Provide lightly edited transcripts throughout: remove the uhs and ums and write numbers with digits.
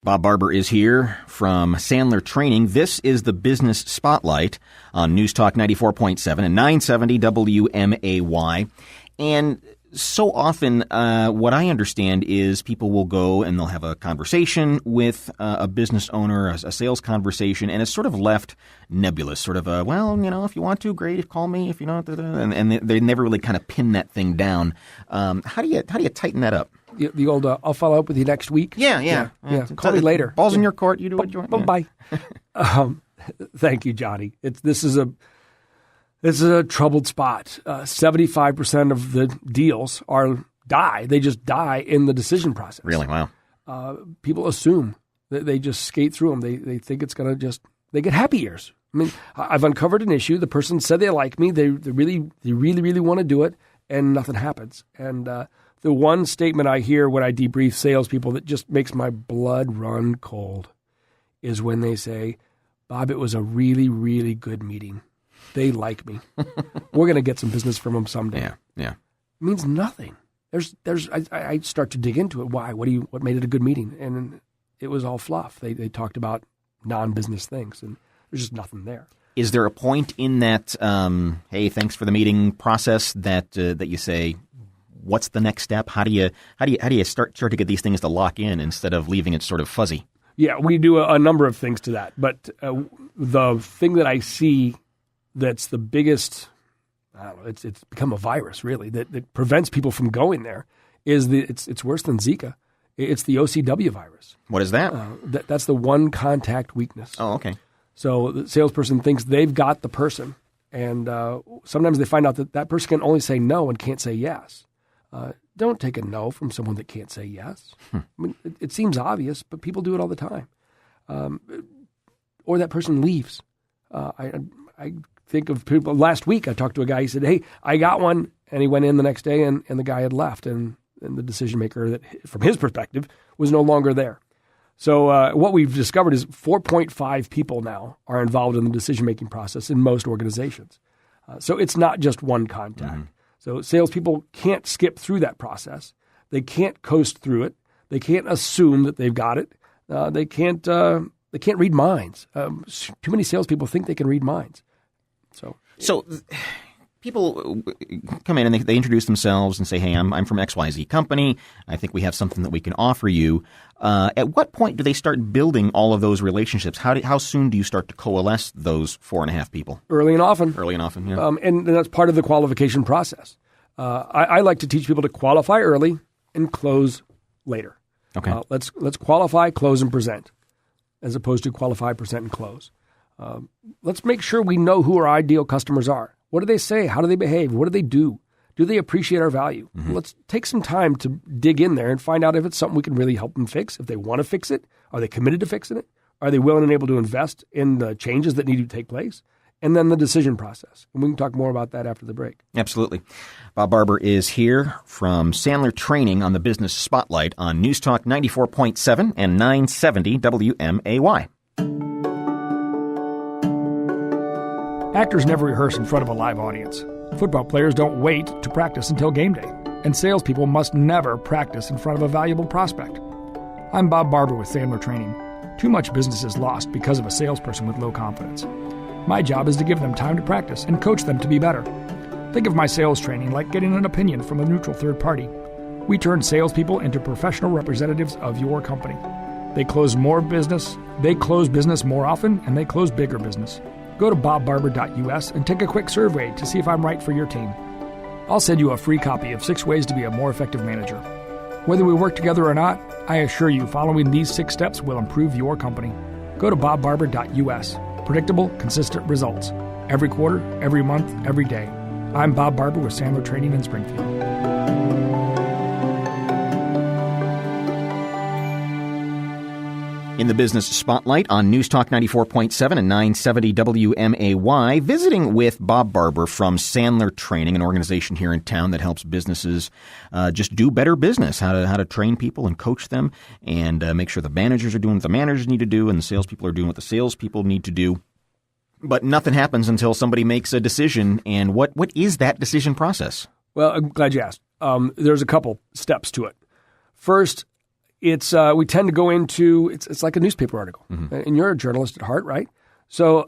Bob Barber is here from Sandler Training. This is the Business Spotlight on News Talk 94.7 and 970 WMAY. And so often, what I understand is people will go and they'll have a conversation with a business owner, a sales conversation, and it's sort of left nebulous, sort of a, well, you know, if you want to, great, call me. If you don't, and they never really kind of pin that thing down. How do you tighten that up? The old, I'll follow up with you next week. Yeah. Call me later. Ball's in your court. You do what you want. Bye. Thank you, Johnny. This is a troubled spot. 75% of the deals die. They just die in the decision process. Really? Wow. People assume that they just skate through them. They think it's going to they get happy years. I mean, I've uncovered an issue. The person said they like me. They really want to do it, and nothing happens. And the one statement I hear when I debrief salespeople that just makes my blood run cold is when they say, Bob, it was a really, really good meeting. They like me. We're going to get some business from them someday. Yeah. It means nothing. I start to dig into it. Why? What made it a good meeting? And it was all fluff. They talked about non-business things, and there's just nothing there. Is there a point in that, hey, thanks for the meeting process that you say, what's the next step? How do you start to get these things to lock in instead of leaving it sort of fuzzy? Yeah, we do a number of things to that. But the thing that I see that's the biggest, I don't know, it's become a virus really that prevents people from going there is it's worse than Zika. It's the OCW virus. What is that? That's the one contact weakness. Oh, okay. So the salesperson thinks they've got the person, and sometimes they find out that person can only say no and can't say yes. Don't take a no from someone that can't say yes. I mean, it seems obvious, but people do it all the time. Or that person leaves. I think of people. Last week, I talked to a guy. He said, hey, I got one. And he went in the next day, and the guy had left. And the decision maker, that, from his perspective, was no longer there. So what we've discovered is 4.5 people now are involved in the decision-making process in most organizations. So it's not just one contact. Mm-hmm. So salespeople can't skip through that process. They can't coast through it. They can't assume that they've got it. They can't read minds. Too many salespeople think they can read minds. So people come in and they introduce themselves and say, hey, I'm from XYZ company. I think we have something that we can offer you. At what point do they start building all of those relationships? How soon do you start to coalesce those 4.5 people? Early and often, yeah. And that's part of the qualification process. I like to teach people to qualify early and close later. Okay. Let's qualify, close, and present, as opposed to qualify, present, and close. Let's make sure we know who our ideal customers are. What do they say? How do they behave? What do they do? Do they appreciate our value? Mm-hmm. Let's take some time to dig in there and find out if it's something we can really help them fix. If they want to fix it, are they committed to fixing it? Are they willing and able to invest in the changes that need to take place? And then the decision process. And we can talk more about that after the break. Absolutely. Bob Barber is here from Sandler Training on the Business Spotlight on News Talk 94.7 and 970 WMAY. Actors never rehearse in front of a live audience. Football players don't wait to practice until game day. And salespeople must never practice in front of a valuable prospect. I'm Bob Barber with Sandler Training. Too much business is lost because of a salesperson with low confidence. My job is to give them time to practice and coach them to be better. Think of my sales training like getting an opinion from a neutral third party. We turn salespeople into professional representatives of your company. They close business more often, and they close bigger business. Go to bobbarber.us and take a quick survey to see if I'm right for your team. I'll send you a free copy of 6 ways to be a more effective manager. Whether we work together or not, I assure you following these 6 steps will improve your company. Go to bobbarber.us. Predictable, consistent results. Every quarter, every month, every day. I'm Bob Barber with Sandler Training in Springfield. In the Business Spotlight on News Talk 94.7 and 970 WMAY, visiting with Bob Barber from Sandler Training, an organization here in town that helps businesses just do better business, how to train people and coach them and make sure the managers are doing what the managers need to do and the salespeople are doing what the salespeople need to do. But nothing happens until somebody makes a decision. And what is that decision process? Well, I'm glad you asked. There's a couple steps to it. First, it's we tend to go into it's like a newspaper article, and you're a journalist at heart, right? So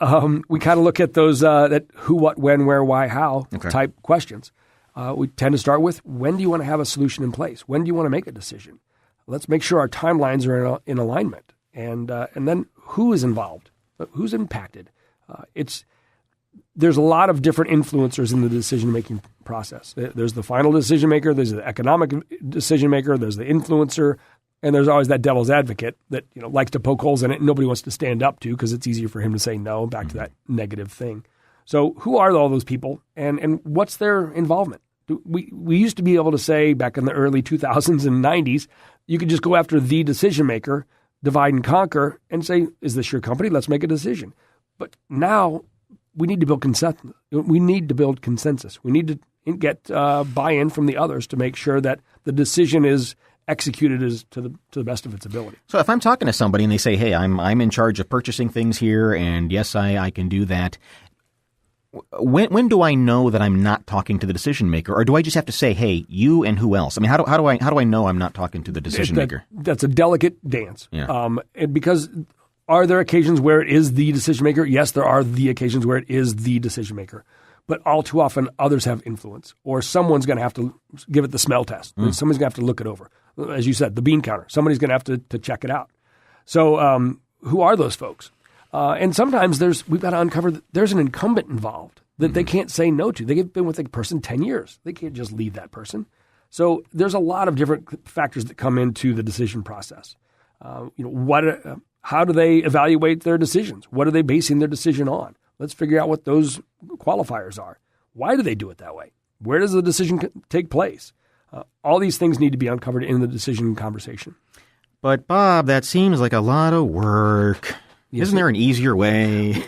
we kind of look at those that who, what, when, where, why, how type questions. We tend to start with, when do you want to have a solution in place? When do you want to make a decision? Let's make sure our timelines are in alignment, and then who is involved, who's impacted. There's a lot of different influencers in the decision-making process. There's the final decision maker, there's the economic decision maker, there's the influencer, and there's always that devil's advocate that likes to poke holes in it and nobody wants to stand up to because it's easier for him to say no, back to that negative thing. So who are all those people, and what's their involvement? We used to be able to say back in the early 2000s and 90s, you could just go after the decision maker, divide and conquer, and say, is this your company? Let's make a decision. But now we need to build consensus. We need to get buy-in from the others to make sure that the decision is executed as to the best of its ability. So if I'm talking to somebody and they say, hey, I'm in charge of purchasing things here, and yes, I can do that. When do I know that I'm not talking to the decision maker, or do I just have to say, hey, you and who else? I mean, how do I know I'm not talking to the decision maker? That's a delicate dance. Yeah. And because are there occasions where it is the decision maker? Yes, there are the occasions where it is the decision maker. But all too often, others have influence, or someone's going to have to give it the smell test. Somebody's going to have to look it over. As you said, the bean counter. Somebody's going to have to check it out. So who are those folks? And sometimes we've got to uncover that there's an incumbent involved that they can't say no to. They've been with a person 10 years. They can't just leave that person. So there's a lot of different factors that come into the decision process. How do they evaluate their decisions? What are they basing their decision on? Let's figure out what those qualifiers are. Why do they do it that way? Where does the decision take place? All these things need to be uncovered in the decision conversation. But Bob, that seems like a lot of work. Yes. Isn't there an easier way?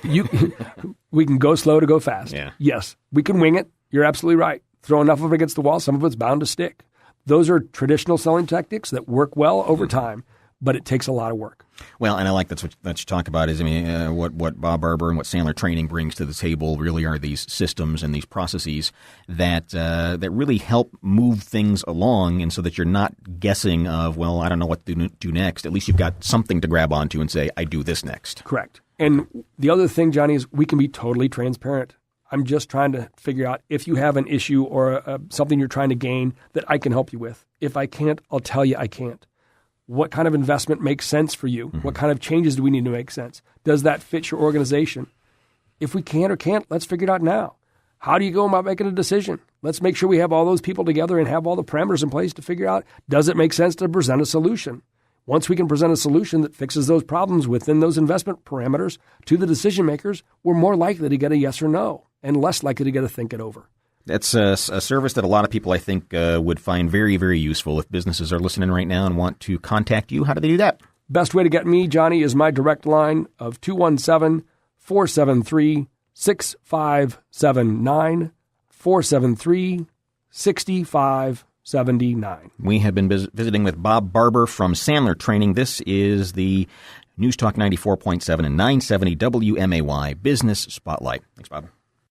We can go slow to go fast. Yeah. Yes, we can wing it. You're absolutely right. Throw enough of it against the wall, some of it's bound to stick. Those are traditional selling tactics that work well over time, but it takes a lot of work. Well, and I like that you talk about is, what Bob Barber and what Sandler Training brings to the table really are these systems and these processes that really help move things along, and so that you're not guessing of, well, I don't know what to do next. At least you've got something to grab onto and say, I do this next. Correct. And the other thing, Johnny, is we can be totally transparent. I'm just trying to figure out if you have an issue or something you're trying to gain that I can help you with. If I can't, I'll tell you I can't. What kind of investment makes sense for you? What kind of changes do we need to make sense? Does that fit your organization? If we can or can't, let's figure it out now. How do you go about making a decision? Let's make sure we have all those people together and have all the parameters in place to figure out, does it make sense to present a solution? Once we can present a solution that fixes those problems within those investment parameters to the decision makers, we're more likely to get a yes or no and less likely to get a think it over. That's a service that a lot of people, I think, would find very, very useful. If businesses are listening right now and want to contact you, how do they do that? Best way to get me, Johnny, is my direct line of 217-473-6579, 473-6579. We have been visiting with Bob Barber from Sandler Training. This is the News Talk 94.7 and 970 WMAY Business Spotlight. Thanks, Bob.